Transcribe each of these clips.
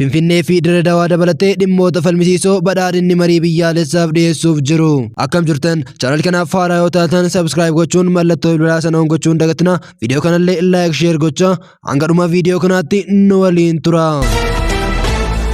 Finfinnee fi Dirree Dhawaa dabalatee dhimmoota falmisiisoo badhaadhinni marii biyyaalessaaf dhiyeessuuf jiru. Akkam jirtan channel kanaaf haaraa yoo taatan subscribe gochuun mallattoo bilbilaa sana gochuun dagatina. Viidiyoo kanallee like share gochaa hanga dhuma viidiyoo kanaatti nu waliin tura.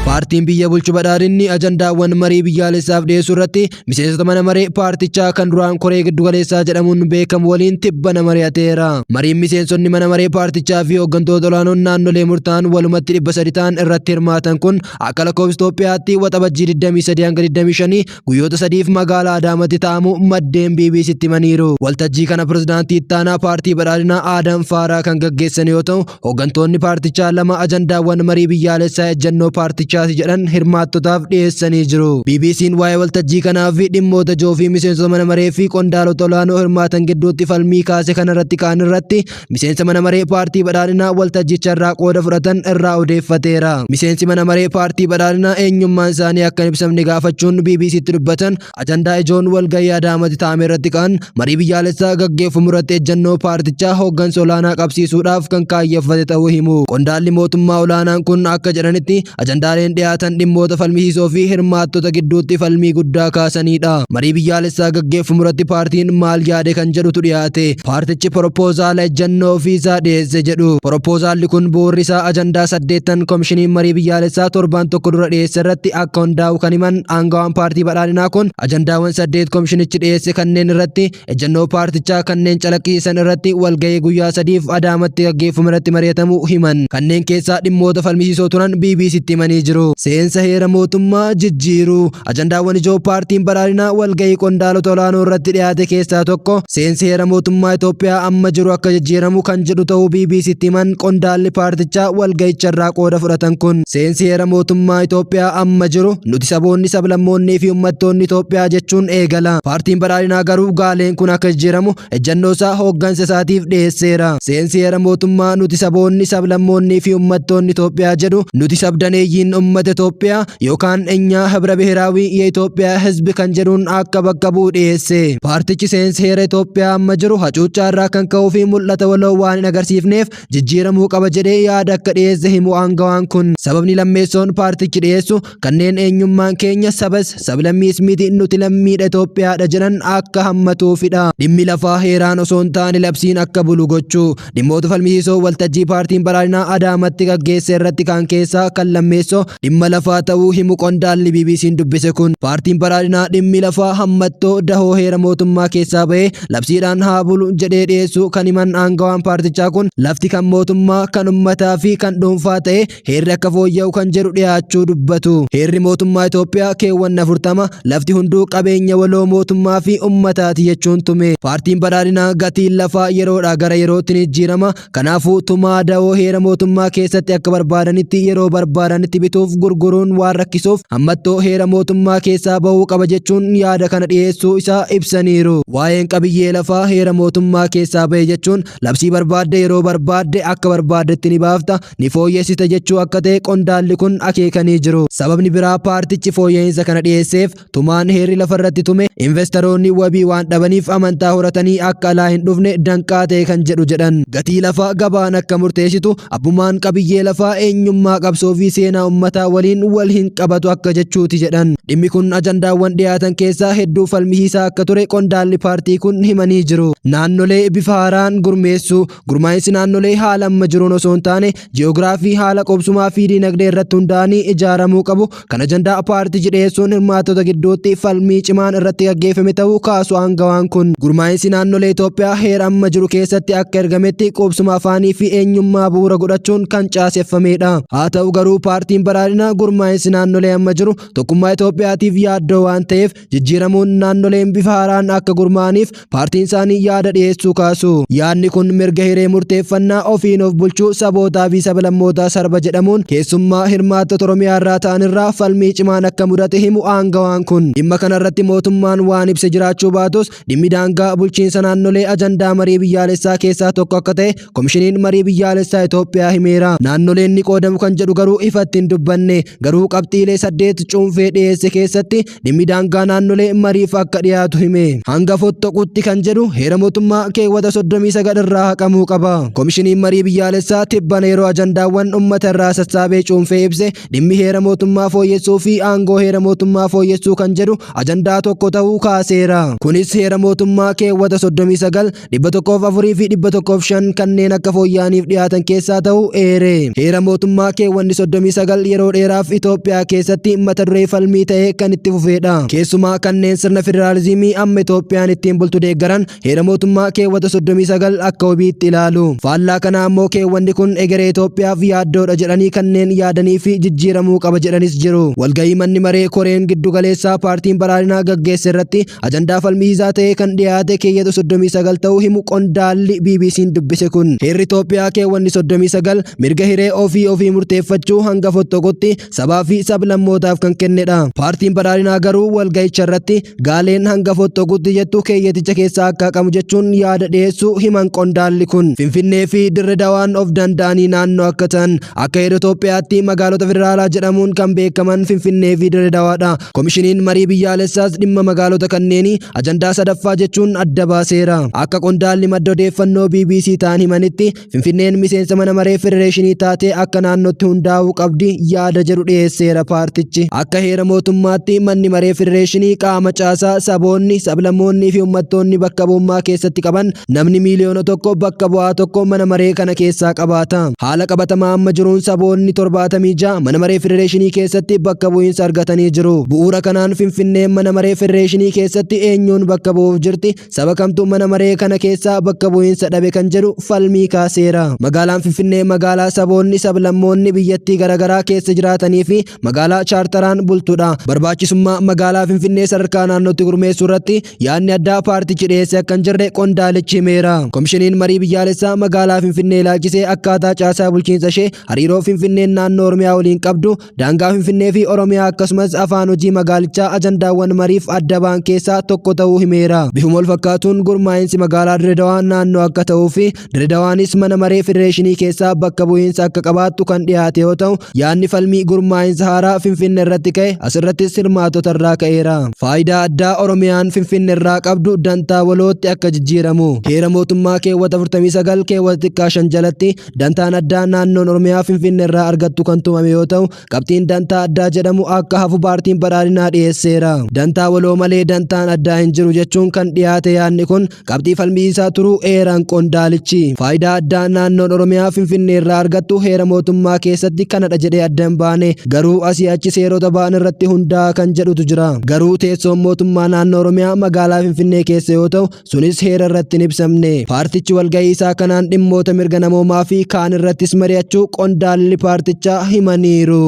Paartiin biyya bulchu badhaadhinni ajandaawwan marii biyyaalessaaf dhiyeessuu irratti miseensota mana maree paartichaa kan duraan koree giddu galeessaa jedhamuun beekamu waliin tibbana mari'ateera. Mariin miseensonni mana maree paartichaa fi hooggantoota olaanoon naannolee murtaa'an walumatti 300 ta'an irratti hirmaatan kun akka lakkoofsa Itoophiyaatti waxabajjii 23 hanga 25 guyyoota sadiif magaalaa Adaamaatti ta'amu maddeen BBC'tti himaniiru. Waltajjii kana pirezidaantii ittaanaa paartii badhaadhinaa Aadam Faaraa kan gaggeessan yoo ta'u, hooggantoonni paartichaa lama ajandaawwan marii biyyaalessaa ejjennoo paartichaa jedhan hirmaattotaaf dhiyeessanii jiru. BBC'n waa'ee waltajjii kanaa fi dhimmoota ijoo fi miseensota mana maree fi qondaalota olaanoo hirmaatan gidduutti falmii kaase kanarratti kaan irratti miseensa mana maree paartii badhaadhinaa waltajjicha irraa qooda fudhatan irraa odeeffateera. Miseensi mana maree paartii badhaadhinaa eenyummaan isaanii akka hin ibsamne gaafachuun BBC'tti dubbatan ajandaa ijoon walgahii Adaamaatti ta'ame irratti kaan marii biyyaalessaa gaggeeffamu irratti ejjennoo paartichaa hooggansa olaanaa qabsiisuudhaaf kan kaayyeffate ta'uu himu. Qondaalli mootummaa olaanaan kun akka jedhanitti ajandaaleen dhiyaatan dhimmoota falmisiisoo fi hirmaattota gidduutti falmii guddaa kaasanidha. Marii biyyaalessaa gaggeeffamu irratti paartiin maal yaade kan jedhutu dhiyaate. Paartichi proposaalaa ejjennoo ofiisaa dhiyeesse jedhu. Propoosaalli kun bu'uurri isaa ajandaa 8 komishiniin marii biyyaalessaa torban tokko dura dhiyeesse irratti akka hundaa'u kan himan aangawaan paartii badhaadhinaa kun ajandaawwan 8 komishinichi dhiyeesse kanneen irratti ejjennoo paartichaa kanneen calaqqisiisan irratti walgahii guyyaa 3f Adaamatti gaggeeffamu irratti mari'atamu himan. Kanneen keessaa dhimmoota falmisiisoo turan BBC'tti himanii jiru. Seensa heera mootummaa jijjiiruu ajandaawwan ijoo paartiin badhaadhinaa walgahii qondaalota olaanoo irratti dhiyaate keessaa tokko seensi heera mootummaa Itoophiyaa amma jiru akka jijjiiramu kan jedhu ta'uu BBC'tti himan qondaalli paartichaa walgahicha irraa qooda fudhatan kun. Seensi heera mootummaa Itoophiyaa amma jiru nuti saboonni sablammoonnii fi uummattoonni Itoophiyaa jechuun eegala. Paartiin badhaadhinaa garuu gaaleen kun akka jijjiiramu ejjennoo isaa hooggansa isaatiif dhiyeesseera. Seensi heera mootummaa nuti saboonni sablammoonnii fi uummattoonni Itoophiyaa jedhu nuti sabdaneeyyiin ummata Itoophiyaa yookaan enya ህብረ ብሔራዊ የኢትዮጵያ ህዝብ kan jedhuun akka bakka bu'u dhiyeesse. Paartichi seensa heera Itoophiyaa amma jiru hacuuccaa irraa kan ka'uu fi mul'ata waloo waan hin agarsiifneef jijjiiramuu qaba jedhee yaada akka dhiyeesse himu aangawaan kun. Sababni lammeessoon paartichi dhiyeessu kanneen eenyummaan keenya sabas sablammiis miti nuti lammiidha Itoophiyaadha jedhan akka hammatuufidha. Dhimmi lafaa heeraan osoo hin taane labsiin akka bulu gochuu. Dhimmoota falmisiisoo waltajjii paartiin badhaadhinaa Adaamatti gaggeesse irratti kan keessaa kan lammeessoo dhimma lafaa ta'uu himu qondaalli BBC'n dubbise kun. Paartiin badhaadhinaa dhimmi lafaa hammattoo dahoo heera mootummaa keessaa ba'ee labsiidhaan haa bulu jedhee dhiyeessu kan himan aangawaan paartichaa kun lafti kan mootummaa kan ummataa fi kan dhuunfaa ta'e heerri akka fooyya'u kan jedhu dhiyaachuu dubbatu. Heerri mootummaa Itoophiyaa keewwanni 40 lafti hunduu qabeenya waloo mootummaa fi ummataati jechuun tume. Paartiin badhaadhinaa gatiin lafaa yeroodhaa gara yerootti ni jijjiirama. Kanaafuu tumaa dahoo heera mootummaa keessatti akka barbaadanitti yeroo barbaadanitti bituuf gurguruun waan rakkisuuf hammattoo heera mootummaa keessaa bahuu qaba jechuun yaada kana dhiyeessuu isaa ibsaniiru. Waa'een qabiyyee lafaa heera mootummaa keessaa bahe jechuun labsii barbaadde yeroo barbaadde akka barbaaddetti ni baafta ni fooyyessita jechuu akka ta'e qondaalli kun akeekanii jiru. Sababni biraa paartichi fooyya'insa kana dhiyeesseef tumaan heerri lafarratti tume investoroonni wabii waan dhabaniif amantaa horatanii akka alaa hin dhufne danqaa ta'e kan jedhu jedhan. Gatii lafaa gabaan akka murteessitu abbummaan qabiyyee lafaa eenyummaa qabsoo fi seenaa ummataa waliin wal hin qabatu akka jechuuti jedhan. Dhimmi kun ajandaawwan dhiyaatan keessaa hedduu falmisiisaa akka ture qondaalli paartii kun himanii jiru. Naannolee bifa haaraan gurmeessuu. Gurmaa'insi naannolee haala amma jiruun osoo hin taane ji'oogiraafii haala qubsumaa fi diinagdee irratti hundaa'anii ijaaramuu qabu. Kan ajandaa paartichi dhiyeessuun hirmaattota gidduutti falmii cimaan irratti gaggeeffame ta'uu kaasu aangawaan kun. Gurmaa'insi naannolee Itoophiyaa heera amma jiru keessatti akka ergametti qubsuma afaanii fi eenyummaa bu'uura godhachuun kan caaseffamedha. Haa ta'u garuu paartiin badhaadhinaa gurmaa'insi naannolee amma jiru tokkummaa Itoophiyaatiif yaaddoo waan ta'eef jijjiiramuun naannoleen bifa haaraan akka gurmaa'aniif paartiin isaanii yaada dhiyeessuu kaasu. Yaadni kun mirga hiree murteeffannaa ofiin of bulchuu sabootaa fi sablammootaa sarba jedhamuun keessummaa hirmaattota Oromiyaa irraa ta'an irraa falmii cimaan akka mudate himu aangawaan kun. Dhimma kana irratti mootummaan waan ibse jiraachuu baatus dhimmi daangaa bulchiinsa naannolee ajandaa marii biyyaalessaa keessaa tokko akka ta'e komishiniin marii biyyaalessaa Itoophiyaa himeera. Naannoleen ni qoodamu kan jedhu garuu ifatti hin dubbatu. dubbanne garuu qabxiilee 8 cuunfee dhiyeesse keessatti dhimmi daangaa naannolee mariif akka dhiyaatu hime. Hanga fottoqutti kan jedhu heera mootummaa keewwata 39 irraa haqamuu qaba. Komishiniin marii biyyaalessaa tibbana yeroo ajandaawwan uummata irraa sassaabee cuunfee ibse dhimmi heera mootummaa fooyyessuu fi aangoo heera mootummaa fooyyessuu kan jedhu ajandaa tokko ta'uu kaaseera. Kunis heera mootummaa keewwata 39 104 fi 105 kanneen akka fooyya'aniif dhiyaatan keessaa ta'uu eere. Heera mootummaa keewwanni 39 yeroo dheeraaf Itoophiyaa keessatti mata duree falmii ta'ee kan itti fufeedha. Keessumaa kanneen sirna federaalizimii amma Itoophiyaan ittiin bultu deeggaran heera mootummaa keewwata 39 akka wabiitti ilaalu. Faallaa kana ammoo keewwanni kun egeree Itoophiyaaf yaaddoodha jedhanii kanneen yaadanii fi jijjiiramuu qaba jedhanis jiru. Walgahii manni maree koreen giddu galeessaa paartiin badhaadhinaa gaggeesse irratti ajandaa falmiisaa ta'ee kan dhiyaate keeyyata 39 ta'uu himu qondaalli BBC'n dubbise kun. Heerri Itoophiyaa keewwanni 39 mirga hiree ofii murteeffachuu hanga fottoqutti sabaa fi sablammootaaf kan kennedha. Paartiin badhaadhinaa garuu walgahicha irratti gaaleen hanga fottoqutti jettu keeyyaticha keessaa akka qabu jechuun yaada dhiyeessuu himan qondaalli kun. Finfinnee fi Dirre Dawaan of danda'anii naannoo akka ta'an akka heera Itoophiyaatti magaalota federaalaa jedhamuun kan beekaman Finfinnee fi Dirre Dawaadha. Komishiniin marii biyyaalessaas dhimma magaalota kanneenii ajandaa sadaffaa jechuun adda baaseera. Akka qondaalli madda odeeffannoo BBC ta'an himanitti Finfinneen miseensa mana maree federeeshinii taatee akka naannootti hundaa'uu qabdi yaada jedhu dhiyeesseera paartichi. Akka heera mootummaatti manni maree federeeshinii qaama caasaa saboonni, sablammoonnii fi uummattoonni bakka bu'ummaa keessatti qaban namni miiliyoona tokko bakka bu'aa tokko mana maree kana keessaa qabaata. Haala qabatamaa amma jiruun saboonni 76 mana maree federeeshinii keessatti bakka bu'iinsa argatanii jiru. Bu'uura kanaan Finfinneen mana maree federeeshinii keessatti eenyuun bakka bu'uuf jirti? Saba kamtu mana maree kana keessaa bakka bu'iinsa dhabe kan jedhu falmii kaaseera. Magaalaan Finfinnee magaalaa saboonni, sablammoonni biyyattii garaagaraa keessa jiraatanii fi magaalaa chaartaraan bultudha. Barbaachisummaa magaalaa Finfinnee sadarkaa naannootti gurmeessuu irratti yaadni addaa paartichi dhiyeesse akka hin jirre qondaalichi himeera. Komishiniin marii biyyaalessaa magaalaa Finfinnee ilaalchisee akkaataa caasaa bulchiinsa ishee hariiroo Finfinneen naannoo Oromiyaa waliin qabdu daangaa Finfinnee fi Oromiyaa akkasumas afaan hojii magaalichaa ajandaawwan mariif adda ba'an keessaa tokko ta'uu himeera. Bifuma wal fakkaatuun gurmaa'insi magaalaa Dirre Dawaan naannoo akka ta'uu fi Dirre Dawaanis mana maree federeeshinii keessaa bakka bu'iinsa akka qabaattu kan dhiyaate yoo ta'u yaadni falmii gurmaa'insa haaraa Finfinnee irratti ka'e asirratti hirmaattota irraa ka'eera. Faayidaa addaa Oromiyaan Finfinnee irraa qabdu dantaa walootti akka jijjiiramu. Heera mootummaa keewwata 49 keewwata xiqqaa 5 jalatti dantaan addaa naannoon Oromiyaa Finfinnee irraa argattu kan tumame yoo ta'u qabxiin dantaa addaa jedhamu akka hafu paartiin badhaadhinaa dhiyeesseera. Dantaa waloo malee dantaan addaa hin jiru jechuun kan dhiyaate yaadni kun qabxii falmii isaa turuu eeran qondaalichi. Faayidaa addaa naannoon Oromiyaa Finfinnee irraa argattu heera mootummaa keessatti kanadha jedhee adda hin baane garuu asii achi seerota ba'an irratti hundaa kan jedhutu jira. Garuu teessoon mootummaa naannoo Oromiyaa magaalaa Finfinnee keessa yoo ta'u sunis heera irratti hin ibsamne. Paartichi walgahii isaa kanaan dhimmoota mirga namoomaa fi kaan irrattis mari'achuu qondaalli paartichaa himaniiru.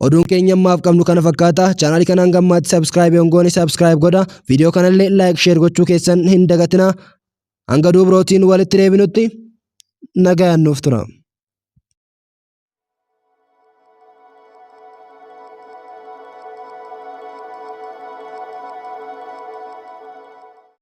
Oduun keenya ammaaf qabnu kana fakkaata. Chaanaalii kanaan gammaatti subscribe yongoon subscribe godha. Viidiyoo kanallee like share gochuu keessan hin dagatina. Hanga duubrootiin walitti deebinutti nagayaan nuuf tura.